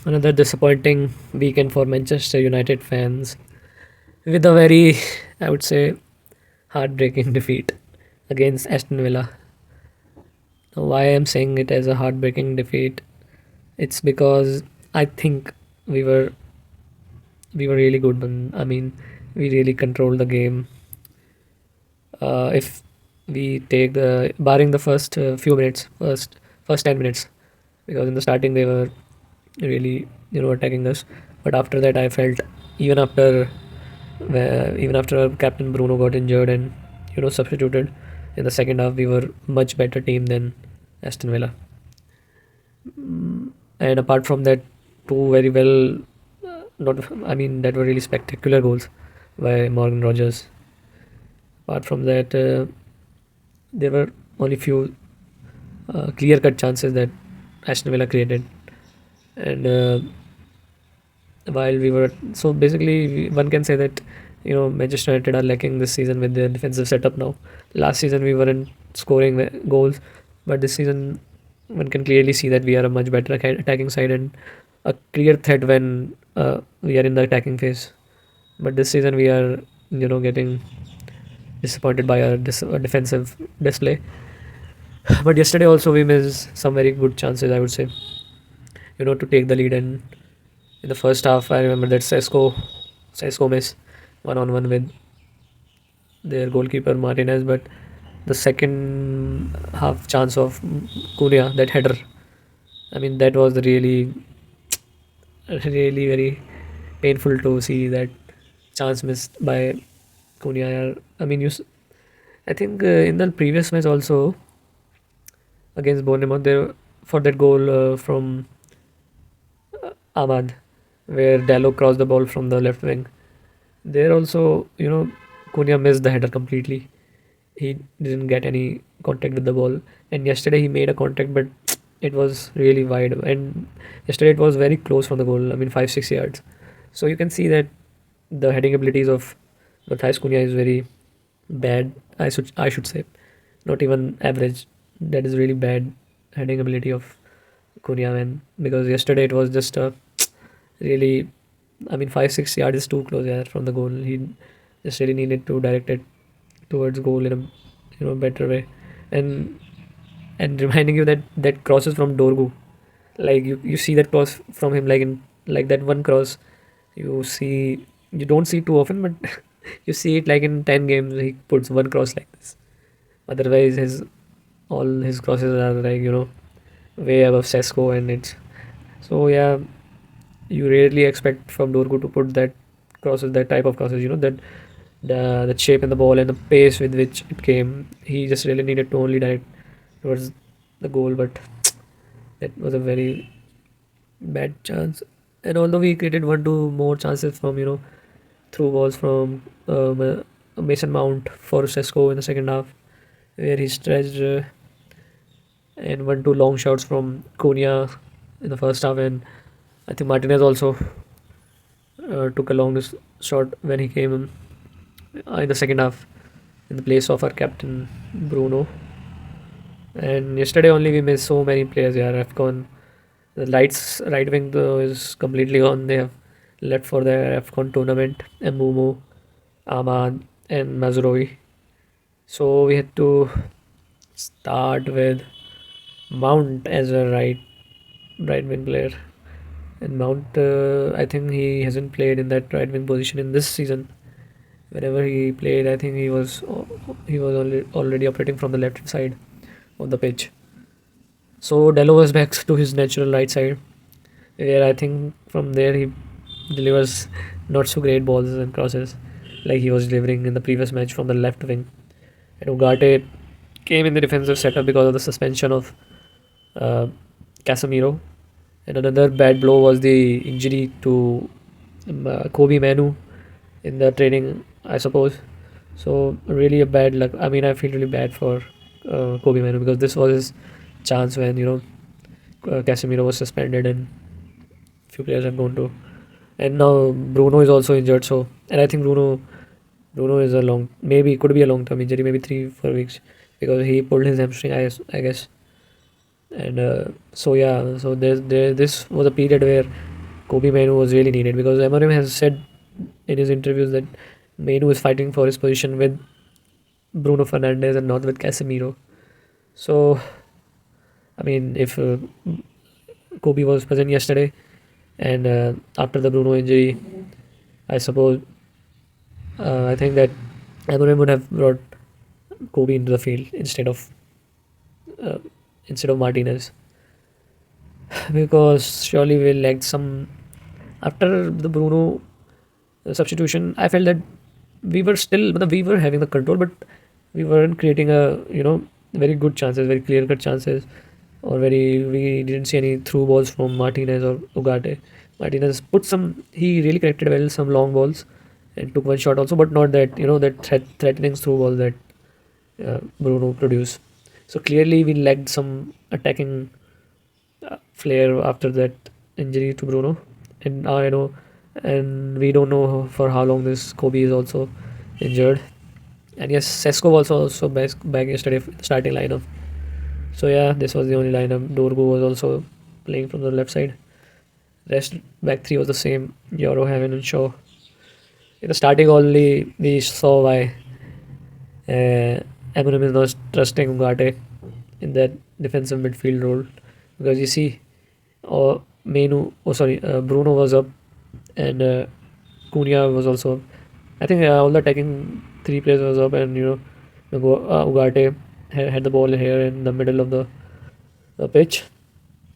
Another disappointing weekend for Manchester United fans with a very, I would say, heartbreaking defeat against Aston Villa. Now, why I'm saying it as a heartbreaking defeat, it's because I think we were we were really good. I mean, we really controlled the game. If we take the barring the first few minutes, first 10 minutes, because in the starting they were really attacking us, but after that I felt even after even after Captain Bruno got injured and substituted in the second half, we were much better team than Aston Villa. And apart from that, two very well, not I mean that were really spectacular goals by Morgan Rogers. Apart from that, there were only few clear-cut chances that Aston Villa created, and while we were so basically, one can say that Manchester United are lacking this season with their defensive setup now. Last season we weren't scoring goals, but this season one can clearly see that we are a much better attacking side and a clear threat when we are in the attacking phase. But this season we are getting disappointed by our defensive display. But yesterday also we missed some very good chances, I would say, to take the lead. And in the first half, I remember that Sesko missed one-on-one with their goalkeeper Martinez. But the second half chance of Cunha, that header, I mean that was really, really very painful to see that chance missed by Cunha. I mean, I think in the previous match also against Bournemouth, there for that goal from Ahmad, where Diallo crossed the ball from the left wing. There also, Cunha missed the header completely. He didn't get any contact with the ball. And yesterday he made a contact, but it was really wide. And yesterday it was very close from the goal. I mean, 5-6 yards. So you can see that the heading abilities of Matheus Cunha is very bad. I should say, not even average. That is really bad heading ability of Cunha, man. Because yesterday it was just a really, I mean, 5-6 yards is too close, yeah, from the goal. He just really needed to direct it towards goal in a better way. And reminding you that crosses from Dorgu, like you see that cross from him, like in like that one cross, you don't see too often, but you see it like in 10 games he puts one cross like this. Otherwise, all his crosses are like way above Sesko, and it's so yeah. You rarely expect from Dorgu to put that type of crosses. That the shape in the ball and the pace with which it came. He just really needed to only direct towards the goal, but that was a very bad chance. And although we created one two more chances from through balls from Mason Mount for Sesko in the second half, where he stretched, and one two long shots from Cunha in the first half, and I think Martinez also took a long shot when he came in the second half in the place of our captain Bruno. And yesterday only we missed so many players. Yeah, have gone. The lights right wing though is completely gone. They have left for the AFCON tournament. Mbeumo, Ahmad, and Mazraoui. So we had to start with Mount as a right wing player. And Mount, I think he hasn't played in that right wing position in this season. Whenever he played, I think he was already operating from the left side of the pitch. So Dalot was back to his natural right side, where I think from there he delivers not so great balls and crosses like he was delivering in the previous match from the left wing. And Ugarte came in the defensive setup because of the suspension of uh, Casemiro. And another bad blow was the injury to Kobbie Mainoo in the training, I suppose. So really a bad luck. I mean, I feel really bad for Kobbie Mainoo because this was his chance when Casemiro was suspended and few players have gone to, and now Bruno is also injured. So and I think Bruno is a maybe could be a long term injury, maybe 3-4 weeks because he pulled his hamstring, I guess. And so yeah, so this was a period where Kobbie Mainoo was really needed, because Amorim has said in his interviews that Mainoo is fighting for his position with Bruno Fernandes and not with Casemiro. So, I mean, if Kobbie was present yesterday, and after the Bruno injury, I suppose I think that Amorim would have brought Kobbie into the field uh, instead of Martinez, because surely we lacked some after the Bruno substitution. I felt that we were having the control, but we weren't creating very good chances, very clear cut chances, or very we didn't see any through balls from Martinez or Ugarte. Martinez put some, he really connected well some long balls and took one shot also, but not that that threatening through ball that Bruno produced. So clearly we lacked some attacking flair after that injury to Bruno, and now I know, and we don't know for how long this Kobbie is also injured. And yes, Sesko was also back yesterday starting lineup. So yeah, this was the only lineup. Dorgu was also playing from the left side. Rest back three was the same. Yoro, Heaven, and Shaw. In the starting only, we saw why Amorim is not trusting Ugarte in that defensive midfield role, because you see, Bruno was up, and Cunha was also up. I think all the attacking three players was up, and Ugarte had the ball here in the middle of the pitch,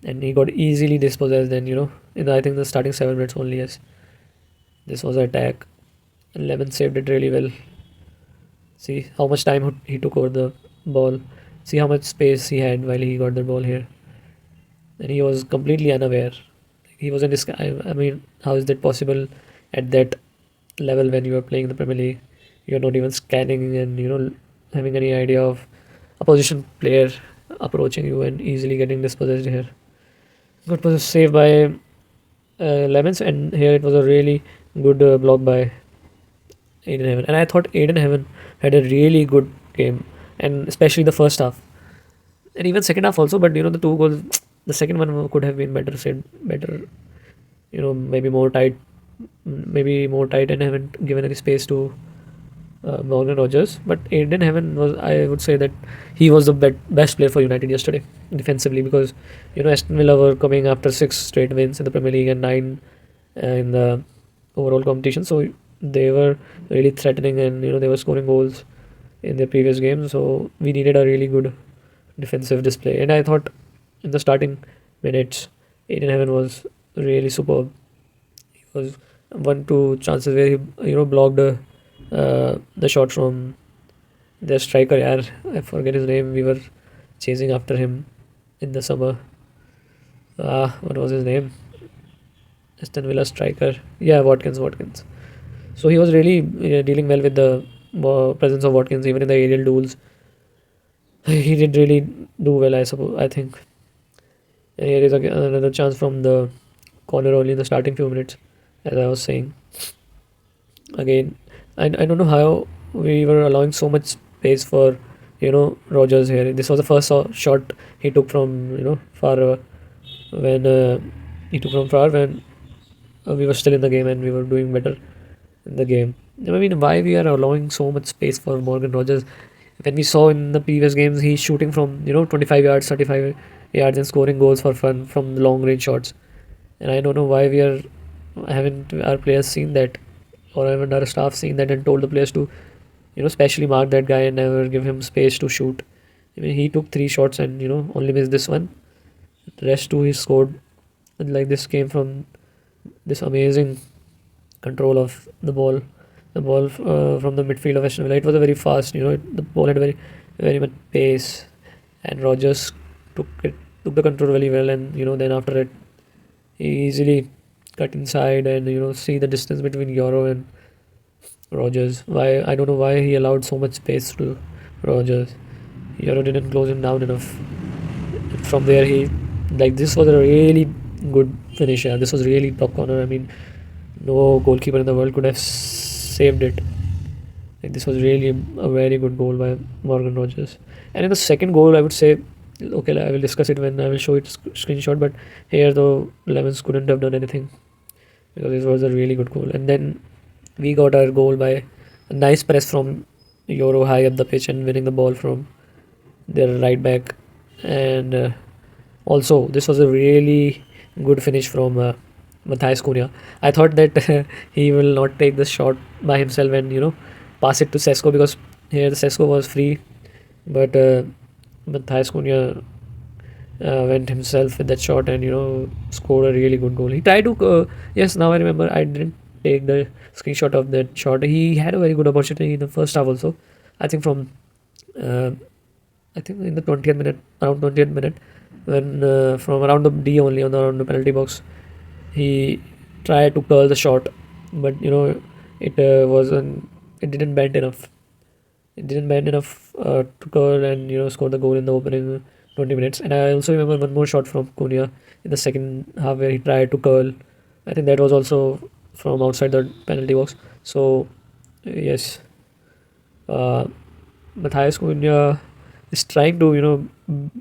and he got easily dispossessed. And in I think the starting 7 minutes only, yes, this was an attack, and Lemon saved it really well. See how much time he took over the ball. See how much space he had while he got the ball here, and he was completely unaware. He was in this. I mean, how is that possible at that level when you are playing the Premier League? You're not even scanning and having any idea of opposition player approaching you and easily getting dispossessed here. Good was saved by Lemons, and here it was a really good block by Aiden Heaven. And I thought Aiden Heaven had a really good game, and especially the first half, and even second half also. But the two goals, the second one could have been better, said better. Maybe more tight, and haven't given any space to Morgan Rogers. But Aiden Heaven was, I would say that he was the best player for United yesterday defensively, because Aston Villa were coming after 6 straight wins in the Premier League and 9 in the overall competition. So they were really threatening, and they were scoring goals in their previous games. So we needed a really good defensive display, and I thought in the starting minutes, Aiden Heaven was really superb. He was 1-2 chances where he blocked the shot from their striker. Yeah, I forget his name. We were chasing after him in the summer. What was his name? Aston Villa striker. Yeah, Watkins. So he was really dealing well with the presence of Watkins, even in the aerial duels. He did really do well, I suppose. I think. And here is another chance from the corner only in the starting few minutes, as I was saying. Again, I don't know how we were allowing so much space for Rogers here. This was the first shot he took from far, when we were still in the game and we were doing better in the game. I mean, why we are allowing so much space for Morgan Rogers when we saw in the previous games he's shooting from 25 yards, 35 yards, and scoring goals for fun from the long range shots. And I don't know why haven't our players seen that, or haven't our staff seen that and told the players to specially mark that guy and never give him space to shoot. I mean, he took 3 shots and only missed this one. The rest 2 he scored, and like this came from this amazing control of the ball. The ball from the midfield of Aston Villa. It was a very fast. The ball had very, very much pace, and Rogers took the control really well. And then after it, he easily cut inside and see the distance between Yoro and Rogers. Why, I don't know why he allowed so much space to Rogers. Yoro didn't close him down enough. From there, this was a really good finish. Yeah, this was really top corner. I mean, no goalkeeper in the world could have saved it. This was really a very good goal by Morgan Rogers. And in the second goal, I would say, okay, I will discuss it when I will show it screenshot. But here, though, Lemons couldn't have done anything. because it was a really good goal. And then we got our goal by a nice press from Yoro high up the pitch and winning the ball from their right back. And also, this was a really good finish from Matheus Cunha. I thought that he will not take the shot by himself and pass it to Sesko, because here the Sesko was free, but Matheus Cunha went himself with that shot and scored a really good goal. He tried to yes, now I remember, I didn't take the screenshot of that shot. He had a very good opportunity in the first half also. I think from uh, I think in the 20th minute, around 20th minute, when from around the D only around the penalty box, he tried to curl the shot, but it wasn't. It didn't bend enough. It didn't bend enough to curl and score the goal in the opening 20 minutes. And I also remember one more shot from Cunha in the second half where he tried to curl. I think that was also from outside the penalty box. So yes, uh, Matthias Cunha is trying to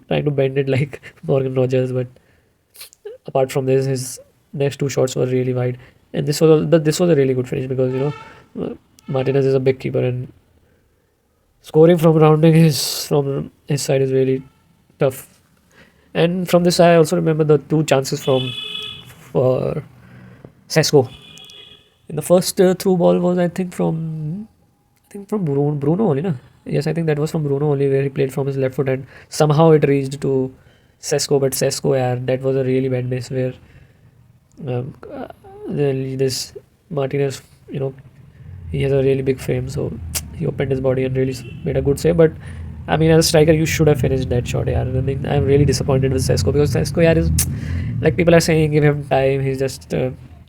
trying to bend it like Morgan Rogers, but apart from this, his next two shots were really wide. And this was a really good finish, because Martinez is a big keeper, and scoring from rounding his from his side is really tough. And from this, I also remember the two chances from for Sesko. In the first through ball was, I think from Bruno only, na? Yes, I think that was from Bruno only, where he played from his left foot and somehow it reached to Sesko. But Sesko, yeah, that was a really bad miss where this Martinez, he has a really big frame, so he opened his body and really made a good save. But I mean, as a striker, you should have finished that shot. Yeah, I mean, I'm really disappointed with Sesko, because Sesko, yeah, is like people are saying, give him time. He's just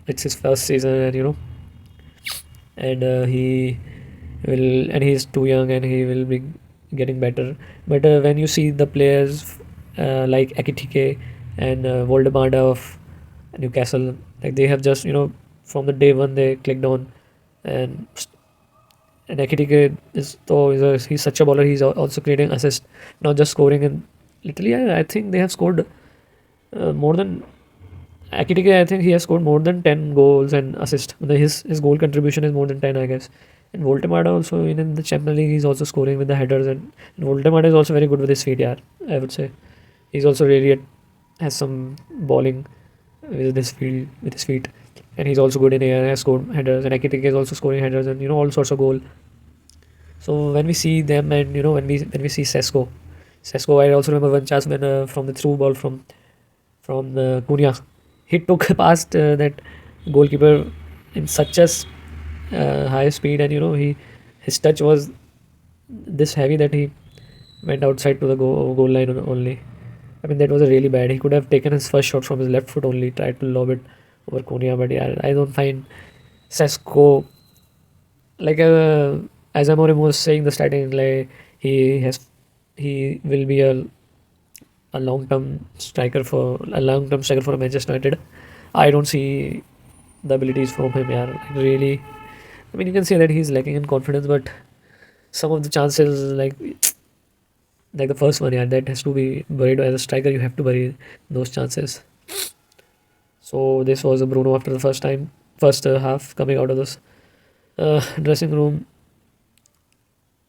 it's his first season, and and he will, and he's too young, and he will be getting better. But when you see the players like Ekitike and Voldemada of Newcastle, like they have just from the day one they clicked on, and Ekitike is though he's such a baller. He's also creating assists, not just scoring. And literally, I think they have scored more than Ekitike. I think he has scored more than 10 goals and assists. His goal contribution is more than 10, I guess. And Voltemada also in the Champions League, he's also scoring with the headers, and Voltemada is also very good with his feet. Yeah, I would say he's also really has some balling with his feet, and he's also good in air. Has scored headers, and Ekitike is also scoring headers, and all sorts of goal. So when we see them, and when we see Sesko, I also remember one chance when from the through ball from Cunha, he took past that goalkeeper in such a high speed, and his touch was this heavy that he went outside to the goal line only. I mean, that was a really bad. He could have taken his first shot from his left foot only, tried to lob it over Cunha, but yeah, I don't find Sesko, like as Amorim was saying the starting, like he will be a long term striker for Manchester United. I don't see the abilities from him. Yeah, like really. I mean, you can say that he's lacking in confidence, but some of the chances, like the first one, yeah, that has to be buried. As a striker, you have to bury those chances. So this was a Bruno after the first half coming out of this dressing room,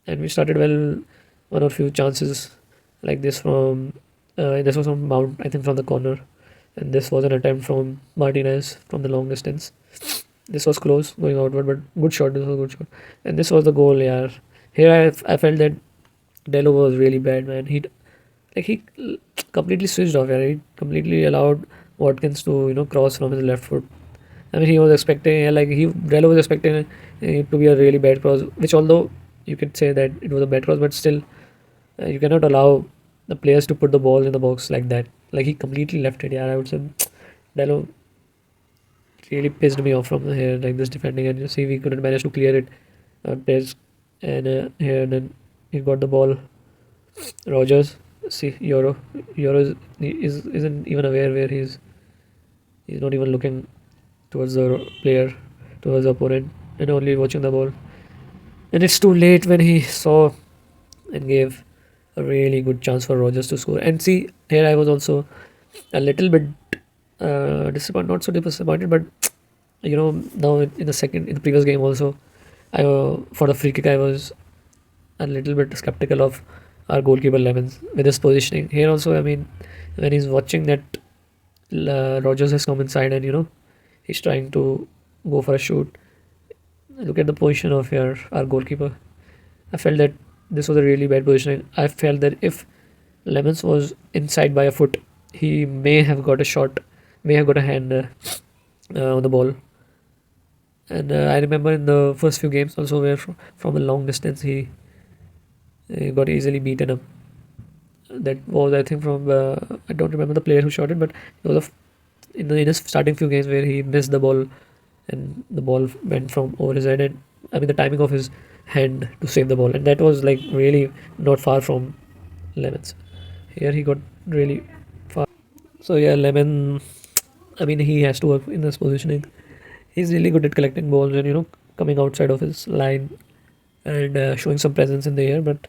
and we started well. One or few chances like this was from Mount, I think, from the corner, and this was an attempt from Martinez from the long distance. This was close going outward, but good shot. This was a good shot, and this was the goal. Yeah, here I felt that Diallo was really bad, man. He completely switched off. Yeah, he completely allowed Watkins to cross from his left foot. I mean, he was expecting, like Diallo was expecting it to be a really bad cross, which, although you could say that it was a bad cross, but still you cannot allow the players to put the ball in the box like that. Like, he completely left it. Yeah, I would say Diallo really pissed me off from here, like this defending, and you see we couldn't manage to clear it. Players and here and then he got the ball. Rogers, see Yoro isn't even aware where he's not even looking towards the player, towards the opponent, and only watching the ball. And it's too late when he saw and gave a really good chance for Rogers to score. And see, here I was also a little bit disappointed, not so disappointed, but Now in the previous game also, I for the free kick I was a little bit skeptical of our goalkeeper Lemons with his positioning. Here also, I mean, when he's watching that Rogers has come inside and he's trying to go for a shoot. Look at the position of our goalkeeper. I felt that this was a really bad positioning. I felt that if Lemons was inside by a foot, he may have got a shot, may have got a hand on the ball. And I remember in the first few games also where from a long distance he got easily beaten up. That was I think from I don't remember the player who shot it, but it was in his starting few games where he missed the ball and the ball went from over his head, and I mean the timing of his hand to save the ball, and that was like really not far from Lemons. Here he got really far. So yeah, Lemon. I mean he has to work in this positioning. He's really good at collecting balls and coming outside of his line and showing some presence in the air, but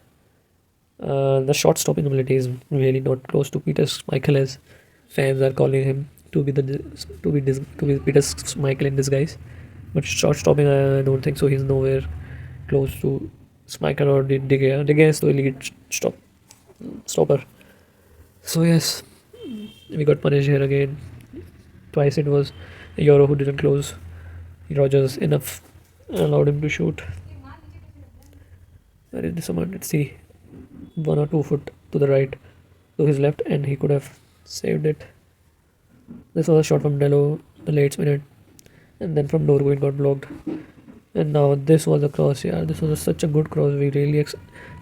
the shot stopping ability is really not close to Peter Schmeichel, as fans are calling him to be Peter Schmeichel in disguise. But shot stopping, I don't think so. He's nowhere close to Schmeichel or De Gea. De Gea is the elite stopper. So yes, we got punished here again. Twice it was Yoro who didn't close Rogers enough and allowed him to shoot. Where is this one? Let's see. 1 or 2 foot to the right, to his left, and he could have saved it. This was a shot from Diallo, the late minute, and then from Dorgu it got blocked. And now this was a cross. Yeah, this was such a good cross. We really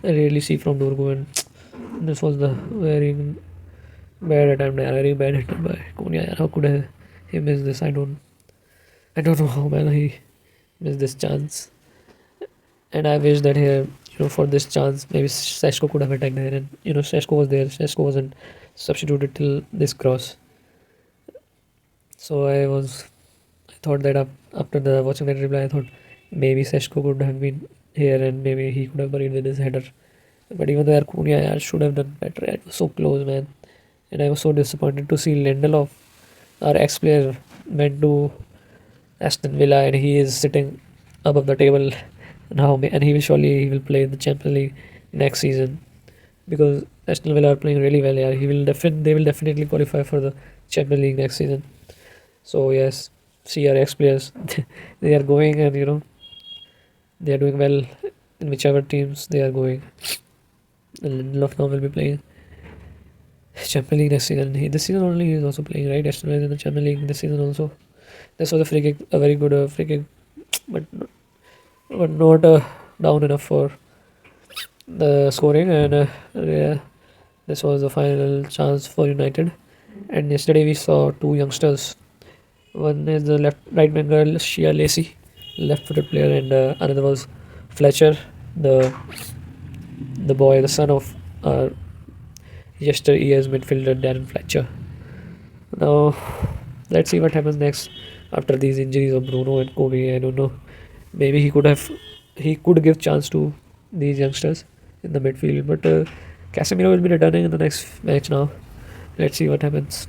really see from Dorgu, and this was the very bad attempt. Very bad attempt by Cunha. How could he miss this? I don't know how man he missed this chance. And I wish that here, for this chance, maybe Sesko could have attacked there, and Sesko was there. Sesko wasn't substituted till this cross. So I thought that after the watching that replay, I thought maybe Sesko could have been here and maybe he could have buried with his header. But even though Cunha should have done better, it was so close, man. And I was so disappointed to see Lindelof, our ex-player, went to Aston Villa and he is sitting above the table now, and he will play in the Champions League next season because Aston Villa are playing really well. Yeah, they will definitely qualify for the Champions League next season. So yes, see our ex players, they are going and they are doing well in whichever teams they are going. And Lindelof now will be playing Champions League next season. This season only he is also playing, right? Aston Villa is in the Champions League this season also. This was a free kick, a very good free kick, but not down enough for the scoring. And yeah, this was the final chance for United. And yesterday we saw two youngsters. One is the right winger Shia Lacey, left-footed player, and another was Fletcher, the boy, the son of our yesteryear's midfielder Darren Fletcher. Now let's see what happens next after these injuries of Bruno and Kobbie. I don't know. Maybe he could give chance to these youngsters in the midfield, but Casemiro will be returning in the next match now. Let's see what happens.